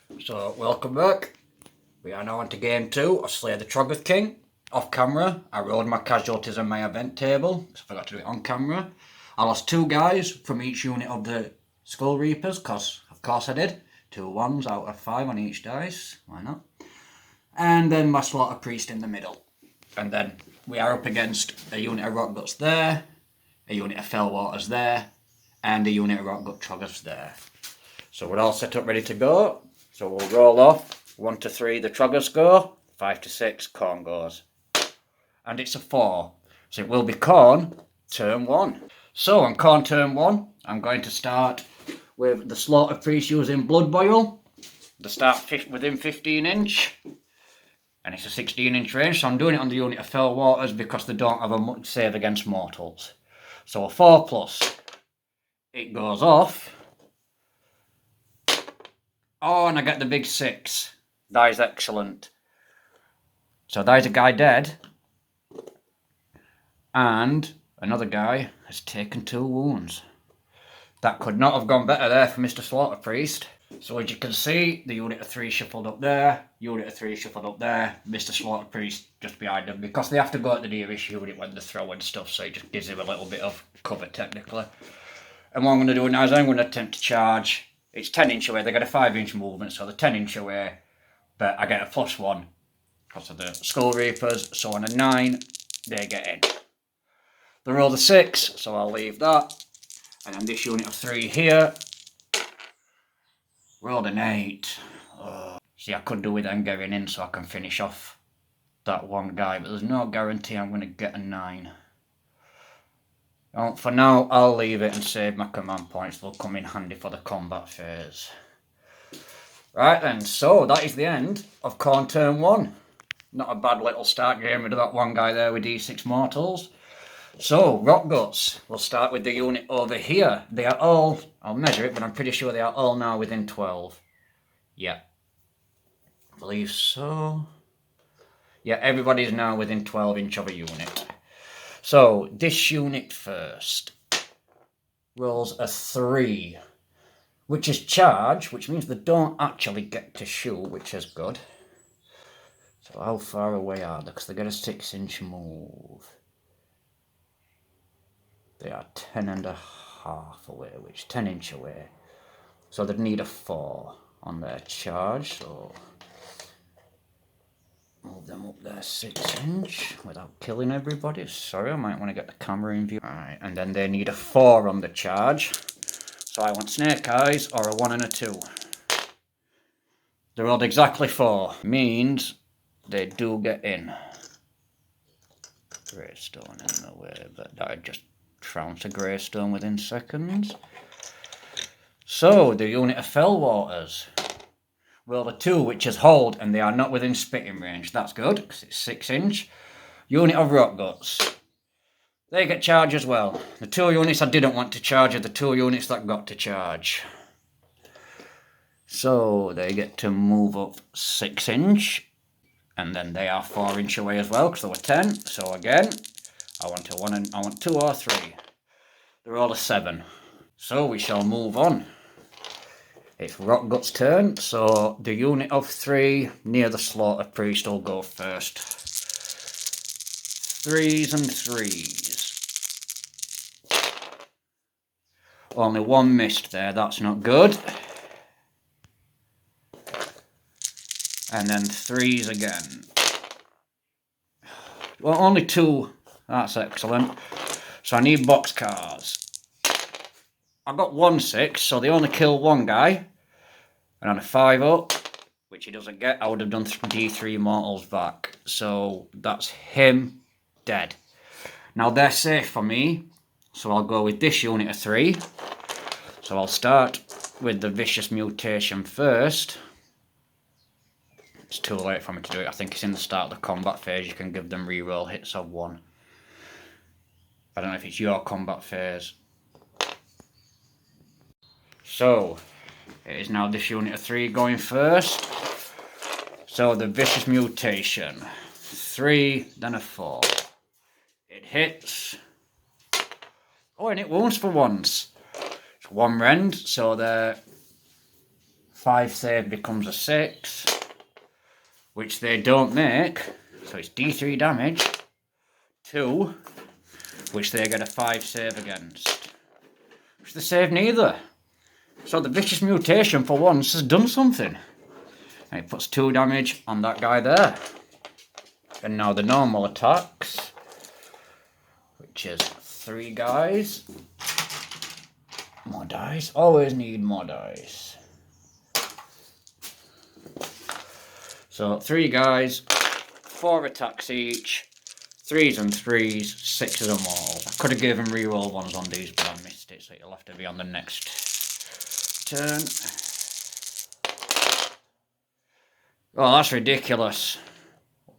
So, welcome back. We are now on to game 2 of Slay the Troggoth King. Off camera, I rolled my casualties on my event table, so I forgot to do it on camera. I lost 2 guys from each unit of the Skull Reapers, because of course I did. 2 1s out of 5 on each dice, why not? And then my Slaughter Priest in the middle. And then we are up against a unit of Rockguts there, a unit of Fellwaters there, and a unit of Rockgut Troggoths there. So we're all set up ready to go. So we'll roll off. 1 to 3 the Troggoths go, 5 to 6 Khorne goes. And it's a 4. So it will be Khorne turn 1. So on Khorne turn 1, I'm going to start with the Slaughter Priest using Blood Boil. The start within 15 inch. And it's a 16 inch range, so I'm doing it on the unit of Fellwaters because they don't have a much save against mortals. So a 4 plus. It goes off. Oh, and I get the big 6. That is excellent. So there's a guy dead. And another guy has taken 2 wounds. That could not have gone better there for Mr. Slaughter Priest. So as you can see, the unit of 3 shuffled up there, unit of 3 shuffled up there, Mr. Slaughter Priest just behind them, because they have to go at the nearest unit when they throw and stuff, so it just gives him a little bit of cover technically. And what I'm going to do now is I'm going to attempt to charge. It's 10 inch away, they get a 5 inch movement, so they're 10 inch away, but I get a +1 because of the Skull Reapers, so on a 9, they get in. They roll the 6, so I'll leave that. And then this unit of 3 here, rolled an 8. See, I could do with them getting in so I can finish off that one guy, but there's no guarantee I'm going to get a 9. For now, I'll leave it and save my command points. They'll come in handy for the combat phase. Right then, so that is the end of Khorne turn 1. Not a bad little start game with that one guy there with D6 mortals. So, Rockguts, we'll start with the unit over here. They are all, I'll measure it, but I'm pretty sure they are all now within 12. Yeah. I believe so. Yeah, everybody's now within 12 inch of a unit. So, this unit first rolls a 3, which is charge, which means they don't actually get to shoot, which is good. So how far away are they? Because they get a 6 inch move. They are 10.5 away, which 10 inch away. So they'd need a 4 on their charge, so move them up there 6 inch without killing everybody. Sorry, I might want to get the camera in view. Alright, and then they need a 4 on the charge. So I want Snake Eyes or a 1 and a 2. They rolled exactly 4. Means they do get in. Greystone in the way, but that just trounce a Greystone within seconds. So the unit of Fellwaters roll a 2, which is hold, and they are not within spitting range. That's good, because it's 6 inch. Unit of Rockguts. They get charge as well. The 2 units I didn't want to charge are the 2 units that got to charge. So they get to move up 6 inch. And then they are 4 inch away as well, because they were 10. So again, I want a 1 and I want 2 or 3. They're all a 7. So we shall move on. It's Rockgut's turn, so the unit of 3 near the Slaughter Priest will go first. 3s and 3s. Only 1 missed there, that's not good. And then 3s again. Well, only 2, that's excellent. So I need boxcars. I got 1 6, so they only kill 1 guy. And on a 5 up, which he doesn't get, I would have done D3 mortals back. So that's him dead. Now they're safe for me, so I'll go with this unit of 3. So I'll start with the Vicious Mutation first. It's too late for me to do it. I think it's in the start of the combat phase. You can give them reroll hits of 1. I don't know if it's your combat phase. So, it is now this unit of 3 going first. So the Vicious Mutation. 3, then a 4. It hits. Oh, and it wounds for once. It's 1 rend, so they're 5 save becomes a 6, which they don't make, so it's D3 damage. 2, which they get a 5 save against, which they save neither. So the vicious mutation for once has done something. And it puts 2 damage on that guy there. And now the normal attacks, which is 3 guys. More dice. Always need more dice. So 3 guys, 4 attacks each, 3s and 3s, 6s and mortal. I could have given reroll ones on these, but I missed it, so it'll have to be on the next turn. Oh, that's ridiculous.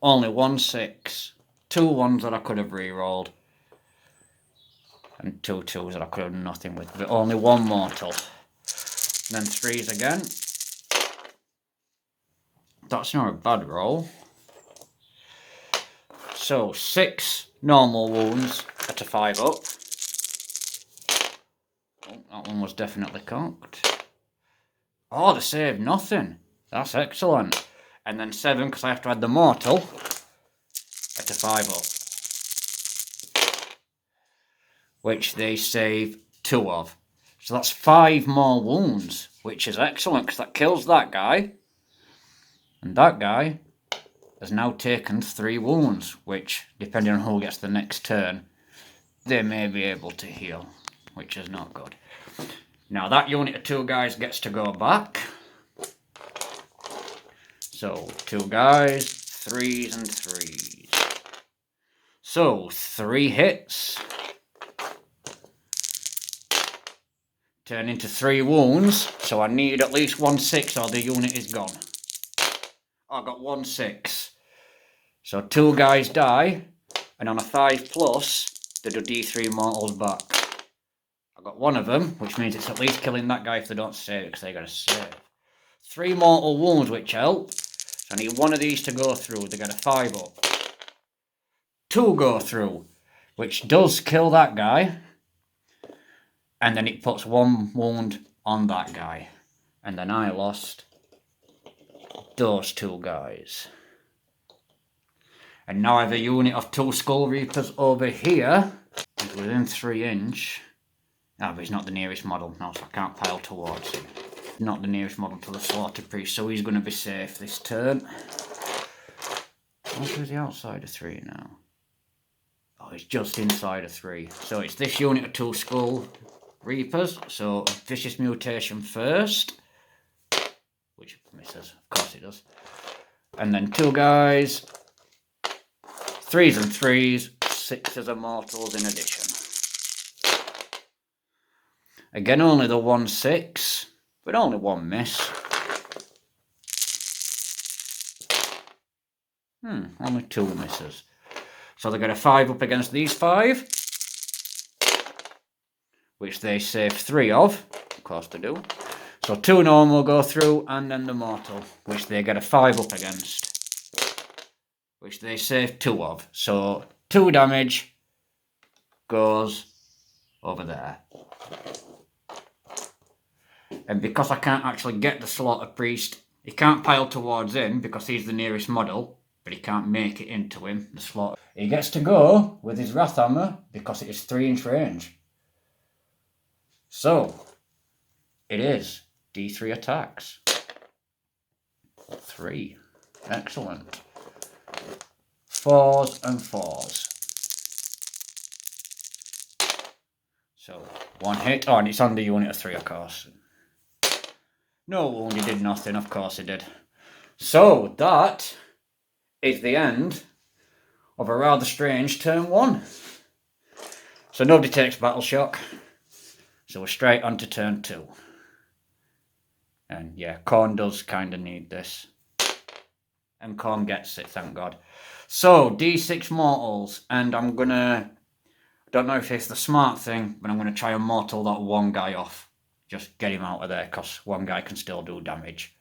Only 1 6. 2 1s that I could have rerolled. And 2 2s that I could have done nothing with. But only 1 mortal. And then 3s again. That's not a bad roll. So 6 normal wounds at a 5 up. Oh, that one was definitely cocked. Oh, they saved nothing. That's excellent. And then 7, because I have to add the mortal, at a 5 up. Which they save 2 of. So that's 5 more wounds, which is excellent, because that kills that guy. And that guy has now taken 3 wounds, which, depending on who gets the next turn, they may be able to heal, which is not good. Now that unit of 2 guys gets to go back. So 2 guys, 3s and 3s. So 3 hits turn into 3 wounds. So I need at least 1 6 or the unit is gone. I got 1 6. So 2 guys die, and on a 5 plus, they do D3 mortals back. I got 1 of them, which means it's at least killing that guy if they don't save it, because they got to save. 3 mortal wounds, which help. So I need 1 of these to go through. They get a 5 up. 2 go through, which does kill that guy. And then it puts 1 wound on that guy. And then I lost those 2 guys. And now I have a unit of 2 Skull Reapers over here. He's within 3 inch. Ah, but he's not the nearest model now, so I can't pile towards him. Not the nearest model to the Slaughter Priest, so he's going to be safe this turn. What is the outside of 3 now? Oh, he's just inside of 3. So it's this unit of 2 Skull Reapers. So Vicious Mutation first. Which misses, of course it does. And then 2 guys. 3s and 3s. 6s and mortals in addition. Again, only the 1 6. But only 1 miss. Only 2 misses. So they get a 5 up against these 5. Which they save 3 of. Of course they do. So 2 normal go through, and then the mortal. Which they get a 5 up against. Which they save 2 of. So 2 damage goes over there. And because I can't actually get the Slaughter Priest, he can't pile towards him because he's the nearest model, but he can't make it into him, the Slaughter. He gets to go with his Wrath Hammer because it is 3 inch range. So, it is D3 attacks. 3. Excellent. 4s and 4s. So, 1 hit. Oh, and it's on the unit of 3, of course. No wound, he did nothing, of course he did. So, that is the end of a rather strange turn 1. So nobody takes Battle Shock. So we're straight on to turn 2. And yeah, Khorne does kind of need this. And Khorne gets it, thank God. So, D6 mortals, and I'm gonna... I don't know if it's the smart thing, but I'm gonna try and mortal that 1 guy off. Just get him out of there, because 1 guy can still do damage.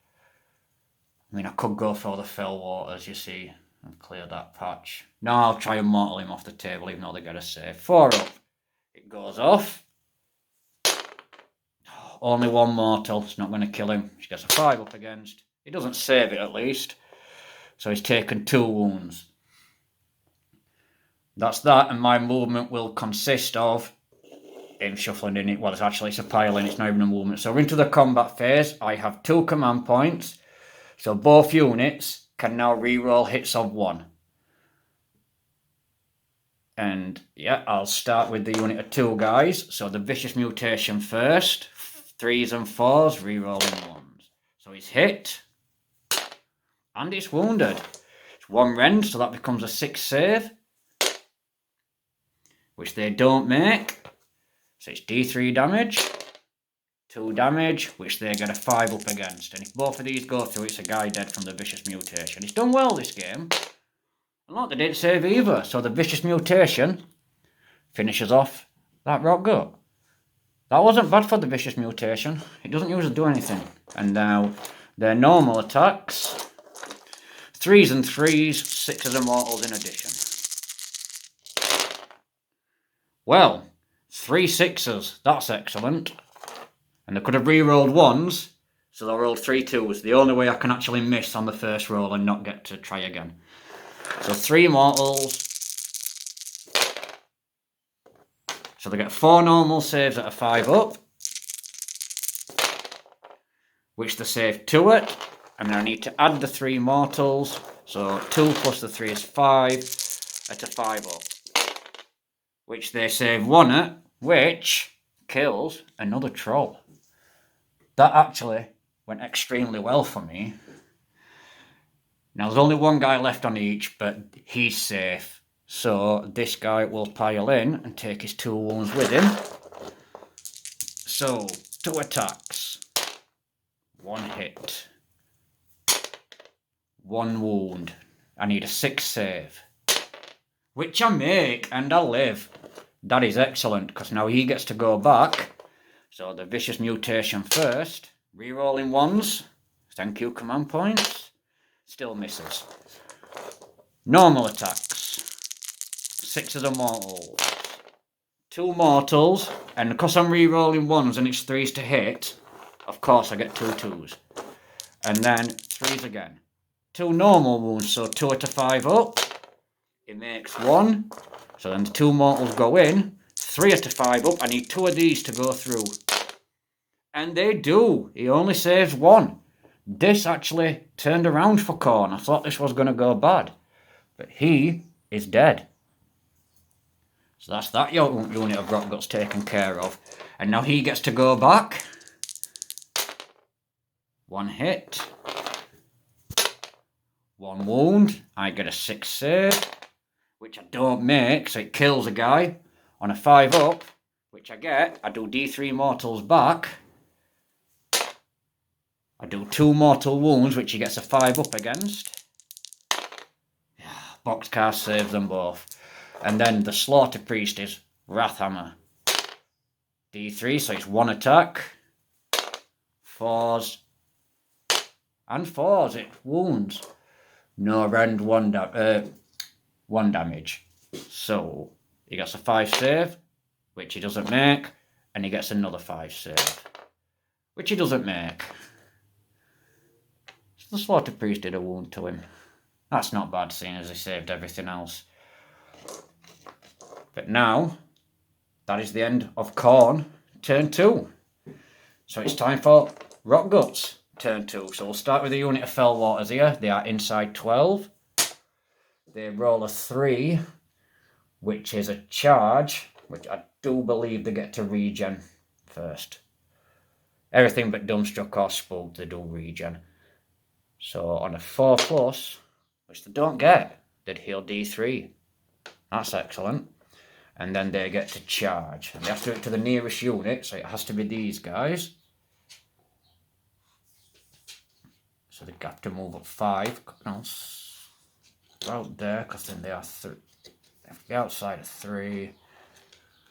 I mean, I could go for the Fell Waters, you see, and clear that patch. No, I'll try and mortal him off the table, even though they get a save. 4 up. It goes off. Oh, only one mortal. It's not going to kill him. She gets a 5 up against. He doesn't save it at least. So he's taken 2 wounds. That's that, and my movement will consist of him shuffling in it. Well, it's a pile in, it's not even a movement. So we're into the combat phase. I have 2 command points. So both units can now reroll hits of 1. And yeah, I'll start with the unit of 2 guys. So the Vicious Mutation first. 3s and 4s, rerolling 1s. So he's hit. And he's wounded. It's 1 rend, so that becomes a 6 save. Which they don't make. So it's D3 damage. 2 damage, which they get a 5 up against. And if both of these go through, it's a guy dead from the Vicious Mutation. He's done well this game. And look, they didn't save either. So the Vicious Mutation finishes off that rock gut. That wasn't bad for the Vicious Mutation. It doesn't usually do anything. And now their normal attacks. 3s and 3s, 6s and mortals in addition. Well, 3 6s. That's excellent. And they could have re-rolled 1s. So they rolled 3 2s. The only way I can actually miss on the first roll and not get to try again. So 3 mortals. So they get 4 normal saves at a 5 up. Which they save 2 at. And then I need to add the 3 mortals. So 2 plus the 3 is 5 at a 5 up. Which they save 1 at. Which kills another troll. That actually went extremely well for me. Now there's only 1 guy left on each, but he's safe. So this guy will pile in and take his 2 wounds with him. So 2 attacks. 1 hit. 1 wound. I need a 6 save. Which I make, and I live. That is excellent, because now he gets to go back. So the Vicious Mutation first. Rerolling 1s. Thank you, command points. Still misses. Normal attacks. 6s and mortals. 2 mortals. And because I'm rerolling 1s and it's 3s to hit, of course I get 2 2s. And then 3s again. 2 normal wounds, so 2 at a 5 up. It makes 1. So then the 2 mortals go in. 3 at a 5 up. I need 2 of these to go through. And they do. He only saves 1. This actually turned around for Khorne. I thought this was going to go bad. But he is dead. So that's that unit of rock guts taken care of. And now he gets to go back. 1 hit. 1 wound. I get a 6 save. Which I don't make, so it kills a guy. On a 5 up, which I get, I do D3 mortals back. I do 2 mortal wounds, which he gets a 5 up against. Boxcar saves them both. And then the Slaughter Priest is Wrathhammer. D3, so it's 1 attack. 4s. And 4s, it wounds. No rend, 1 damage. So he gets a 5 save, which he doesn't make. And he gets another 5 save, which he doesn't make. So the Slaughter Priest did a wound to him. That's not bad, seeing as he saved everything else. But now, that is the end of Khorne, turn 2. So it's time for Rock Guts, turn 2. So we'll start with the unit of Fellwaters here. They are inside 12. They roll a 3, which is a charge, which I do believe they get to regen first. Everything but Dumbstruck or Spooked, they do regen. So on a 4+, which they don't get, they'd heal D3. That's excellent. And then they get to charge. And they have to do it to the nearest unit, so it has to be these guys. So they have to move up 5. No, out there, because then they are 3. They have to be outside of 3.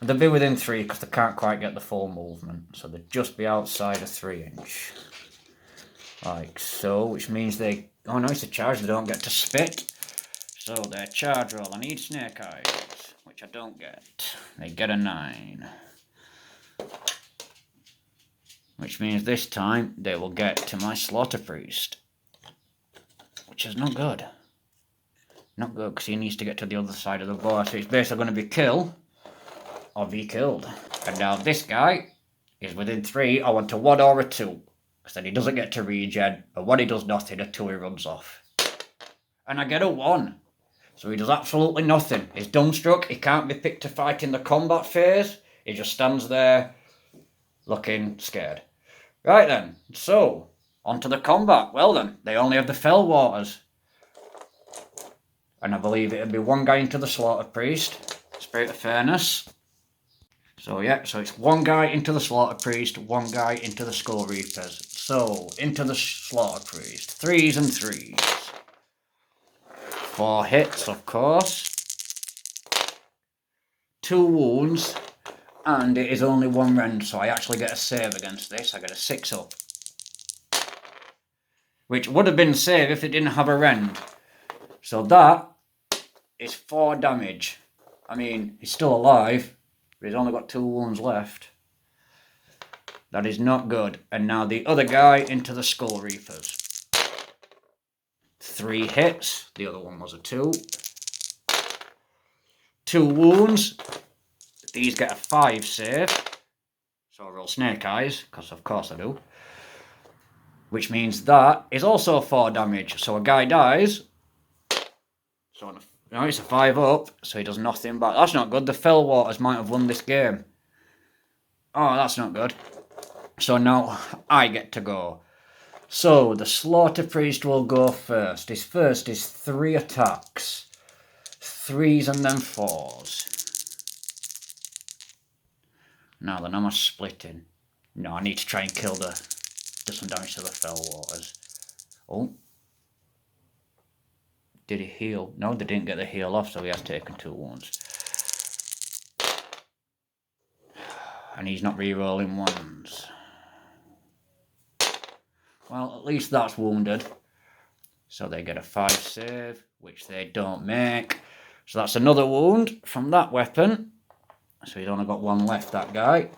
And they'll be within 3 because they can't quite get the full movement. So they'll just be outside of 3 inch. Like so, which means they... Oh no, it's a charge, they don't get to spit. So their charge roll, I need Snake Eyes, which I don't get. They get a 9. which means this time they will get to my Slaughter Priest, which is not good. Not good, because he needs to get to the other side of the board, so it's basically going to be kill or be killed. And now this guy is within 3. I want a 1 or a 2, because then he doesn't get to regen. A 1 he does nothing, a 2 he runs off. And I get a 1. So he does absolutely nothing. He's dumbstruck, he can't be picked to fight in the combat phase. He just stands there looking scared. Right then, so on to the combat. Well then, they only have the Fell Waters. And I believe it'll be 1 guy into the Slaughter Priest. Spirit of Fairness. So yeah, so it's 1 guy into the Slaughter Priest, 1 guy into the Skull Reapers. So, into the Slaughter Priest. 3s and 3s. 4 hits, of course. 2 wounds. And it is only 1 rend, so I actually get a save against this. I get a 6 up. Which would have been a save if it didn't have a rend. So that is 4 damage. I mean, he's still alive, but he's only got 2 wounds left. That is not good. And now the other guy into the Skull Reapers. 3 hits. The other one was a 2. 2 wounds. These get a 5 save. So I roll Snake Eyes, because of course I do. Which means that is also 4 damage. So a guy dies. So now it's a 5 up, so he does nothing back. That's not good. The Fell Waters might have won this game. Oh, that's not good. So now I get to go. So the Slaughter Priest will go first. His first is 3 attacks. 3s and then 4s. Now then, am I splitting? No, I need to try and kill do some damage to the Fell Waters. Oh. Did he heal? No, they didn't get the heal off, so he has taken 2 wounds. And he's not re-rolling 1s. Well, at least that's wounded. So they get a 5 save, which they don't make. So that's another wound from that weapon. So he's only got 1 left, that guy.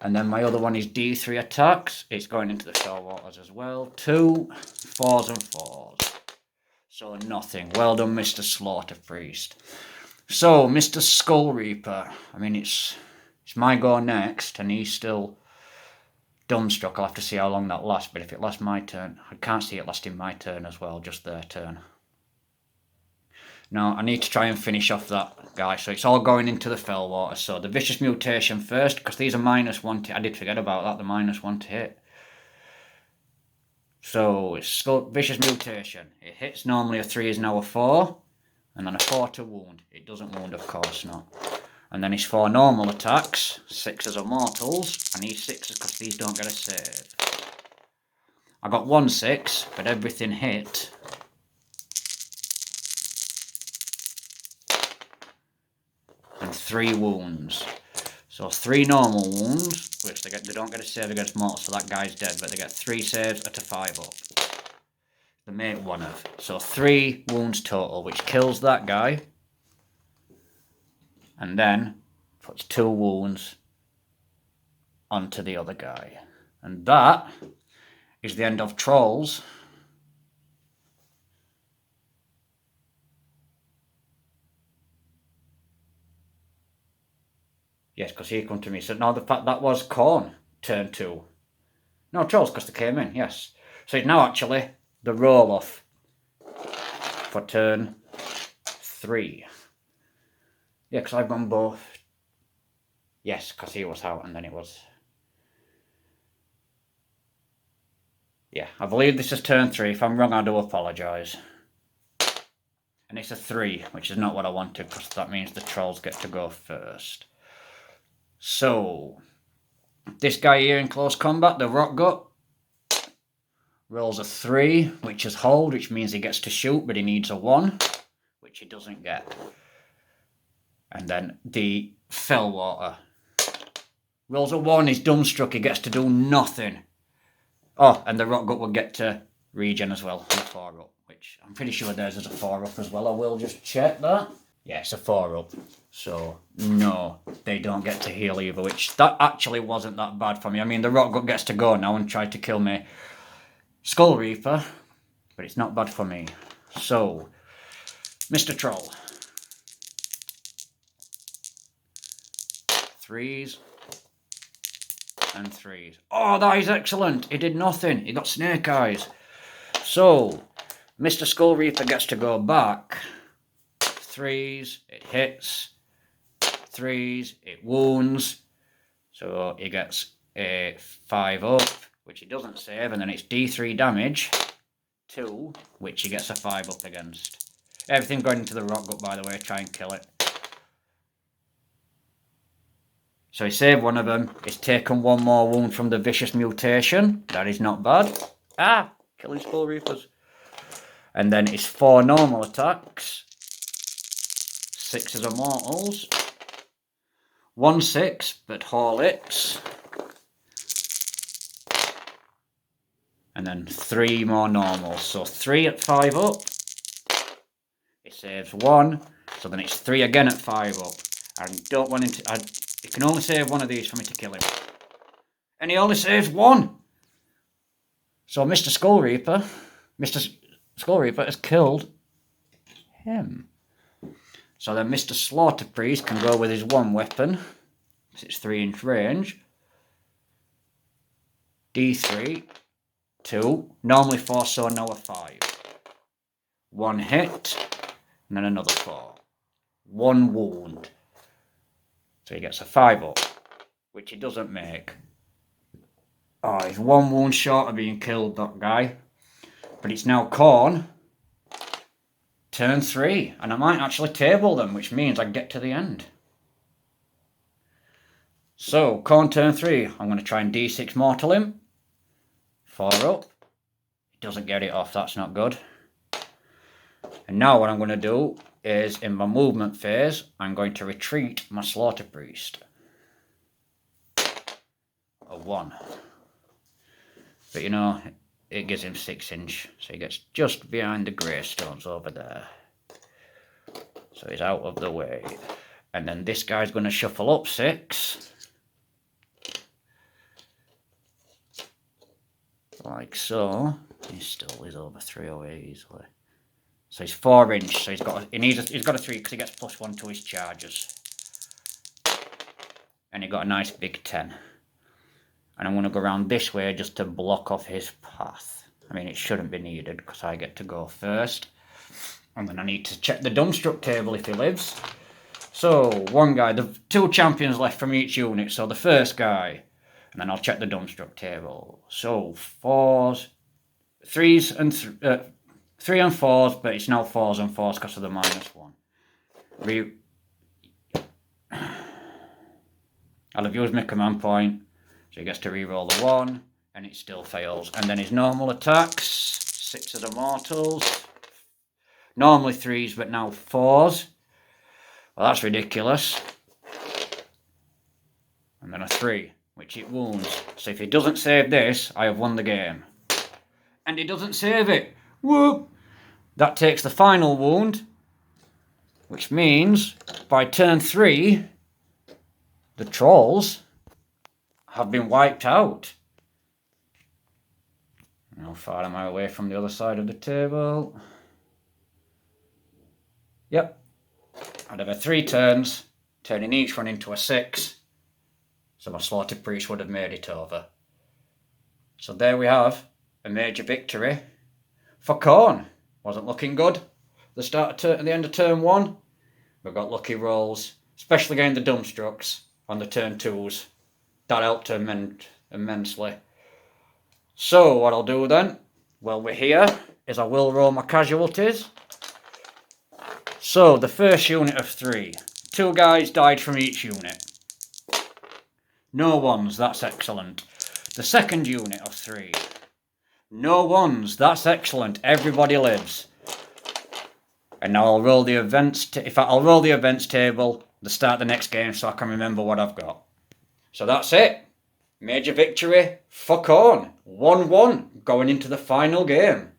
And then my other one is D3 attacks. It's going into the Fell Waters as well. 2, 4s and 4s. So nothing. Well done, Mr. Slaughter Priest. So, Mr. Skull Reaper. I mean, it's my go next, and he's still dumbstruck. I'll have to see how long that lasts, but if it lasts my turn, I can't see it lasting my turn as well, just their turn. Now, I need to try and finish off that guy, so it's all going into the Fell Water. So, the Vicious Mutation first, because these are -1 to... I did forget about that, the -1 to hit. So, it's Vicious Mutation. It hits normally a 3 is now a 4, and then a 4 to wound. It doesn't wound, of course, not. And then his 4 normal attacks, 6s are mortals, and he's 6s because these don't get a save. I got 1 6, but everything hit. And 3 wounds. So 3 normal wounds, which they don't get a save against mortals, so that guy's dead, but they get 3 saves at a 5 up. They make 1 of. So 3 wounds total, which kills that guy. And then puts 2 wounds onto the other guy. And that is the end of Trolls. Yes, because he come to me and said, no, the fact that was Corn, turn 2. No, Trolls, because they came in, yes. So it's now actually the roll-off for turn 3. Yeah, because I've gone both. Yes, because he was out and then it was... Yeah, I believe this is turn 3. If I'm wrong, I do apologise. And it's a 3, which is not what I wanted, because that means the Trolls get to go first. So, this guy here in close combat, the Rock Gut, rolls a 3, which is hold, which means he gets to shoot, but he needs a 1, which he doesn't get. And then the Fell Water rolls a 1, he's dumbstruck, he gets to do nothing. Oh, and the Rock Gut will get to regen as well, on a 4 up, which I'm pretty sure theirs is a 4 up as well. I will just check that. Yeah, it's a 4-up. So, no, they don't get to heal either, which that actually wasn't that bad for me. I mean, the Rockgut gets to go now and try to kill me Skull Reaper, but it's not bad for me. So, Mr. Troll. 3s and 3s. Oh, that is excellent. He did nothing. He got snake eyes. So, Mr. Skull Reaper gets to go back. 3s, it hits. 3s, it wounds. So he gets a 5-up, which he doesn't save, and then it's D3 damage. 2, which he gets a 5-up against. Everything going into the Rockgut, by the way, try and kill it. So he saved one of them. He's taken 1 more wound from the Vicious Mutation. That is not bad. Ah! Killing Skull Reapers. And then it's 4 normal attacks. 6s are mortals. 1 6, but Hall hits. And then 3 more normals. So 3 at 5-up. He saves 1. So then it's 3 again at 5-up. I don't want him to... He can only save 1 of these for me to kill him. And he only saves 1! So Mr. Skull Reaper has killed him. So then Mr. Slaughter Priest can go with his 1 weapon. It's 3-inch range. D3. 2. Normally 4, so now a 5. 1 hit. And then another 4. 1 wound. So he gets a 5-up, which he doesn't make. Oh, he's 1 wound short of being killed, that guy. But it's now Khorne. Turn 3. And I might actually table them, which means I get to the end. So, Khorne turn 3. I'm going to try and D6 mortal him. 4-up. He doesn't get it off, that's not good. And now what I'm going to do is, in my movement phase, I'm going to retreat my Slaughter Priest. A 1. But you know, it gives him 6-inch, so he gets just behind the Greystones over there. So he's out of the way. And then this guy's going to shuffle up 6. Like so. He still is over 308 easily. So he's 4-inch, so he's got a 3 because he gets +1 to his charges. And he got a nice big 10. And I'm going to go around this way just to block off his path. I mean, it shouldn't be needed because I get to go first. And then I need to check the Dumbstruck table if he lives. So, 1 guy, the 2 champions left from each unit. So the first guy, and then I'll check the Dumbstruck table. So 4s, 3s and 3 and 4s, but it's now 4s and 4s because of the -1. I'll have used my command point, so he gets to reroll the 1, and it still fails. And then his normal attacks, 6 of the mortals, normally 3s, but now 4s. Well, that's ridiculous. And then a 3, which it wounds. So if he doesn't save this, I have won the game. And he doesn't save it. Whoop! That takes the final wound, which means by turn 3, the trolls have been wiped out. How far am I away from the other side of the table? Yep. I'd have 3 turns, turning each one into a 6. So my Slaughter Priest would have made it over. So there we have a major victory for Khorne. Wasn't looking good. At the end of turn 1, we got lucky rolls, especially getting the Dumbstrucks on the turn 2s. That helped immensely. So what I'll do then, while we're here, is I will roll my casualties. So the first unit of 3. 2 guys died from each unit. No 1s, that's excellent. The second unit of 3. No 1s, that's excellent. Everybody lives. And now I'll roll the events. I'll roll the events table at the start of the next game so I can remember what I've got. So that's it. Major victory for Khorne. 1-1 going into the final game.